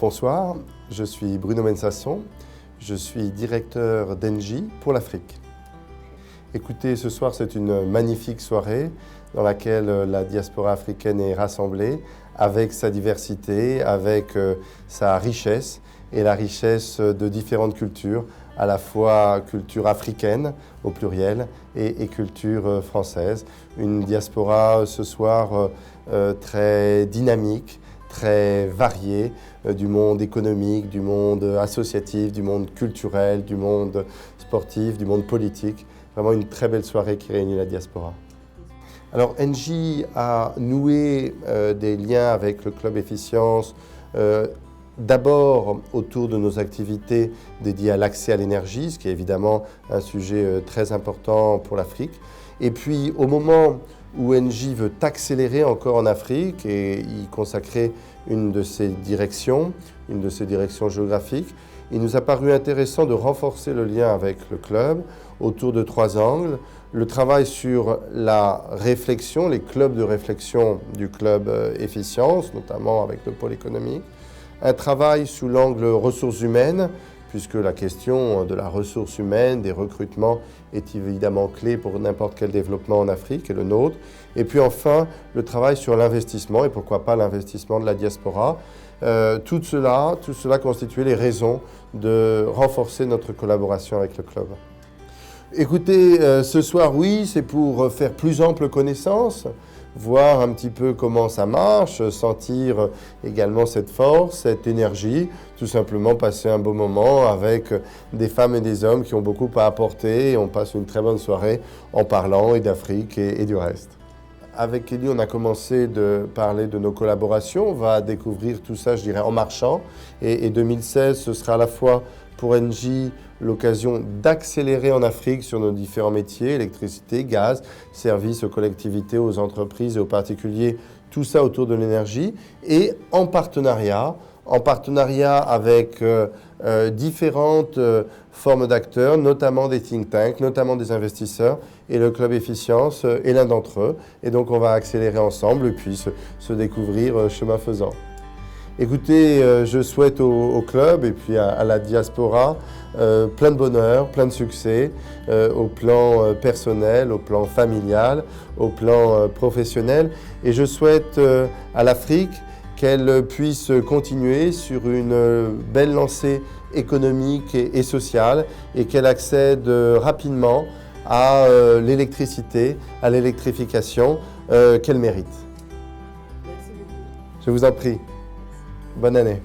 Bonsoir, je suis Bruno Mensasson, je suis directeur d'Engie pour l'Afrique. Écoutez, ce soir c'est une magnifique soirée dans laquelle la diaspora africaine est rassemblée avec sa diversité, avec sa richesse et la richesse de différentes cultures, à la fois culture africaine au pluriel et culture française. Une diaspora ce soir très dynamique, très variée, du monde économique, du monde associatif, du monde culturel, du monde sportif, du monde politique. Vraiment une très belle soirée qui réunit la diaspora. Alors Engie a noué des liens avec le Club Efficience, d'abord autour de nos activités dédiées à l'accès à l'énergie, ce qui est évidemment un sujet très important pour l'Afrique. Et puis au moment où Engie veut accélérer encore en Afrique et y consacrer une de ses directions géographiques, il nous a paru intéressant de renforcer le lien avec le club autour de 3 angles. Le travail sur la réflexion, les clubs de réflexion du club Efficience, notamment avec le pôle économique. Un travail sous l'angle ressources humaines, puisque la question de la ressource humaine, des recrutements, est évidemment clé pour n'importe quel développement en Afrique, et le nôtre. Et puis enfin, le travail sur l'investissement, et pourquoi pas l'investissement de la diaspora. Tout cela constituait les raisons de renforcer notre collaboration avec le club. Écoutez, ce soir, oui, c'est pour faire plus ample connaissance, voir un petit peu comment ça marche, sentir également cette force, cette énergie, tout simplement passer un beau moment avec des femmes et des hommes qui ont beaucoup à apporter et on passe une très bonne soirée en parlant et d'Afrique et du reste. Avec Kelly, on a commencé de parler de nos collaborations, on va découvrir tout ça, je dirais, en marchant et 2016, ce sera à la fois pour Engie l'occasion d'accélérer en Afrique sur nos différents métiers, électricité, gaz, services aux collectivités, aux entreprises et aux particuliers, tout ça autour de l'énergie, et en partenariat avec différentes formes d'acteurs, notamment des think tanks, notamment des investisseurs, et le Club Efficience est l'un d'entre eux. Et donc on va accélérer ensemble et puis se découvrir chemin faisant. Écoutez, je souhaite au club et puis à la diaspora plein de bonheur, plein de succès au plan personnel, au plan familial, au plan professionnel. Et je souhaite à l'Afrique qu'elle puisse continuer sur une belle lancée économique et sociale et qu'elle accède rapidement à l'électricité, à l'électrification qu'elle mérite. Merci beaucoup. Je vous en prie. Bonne année.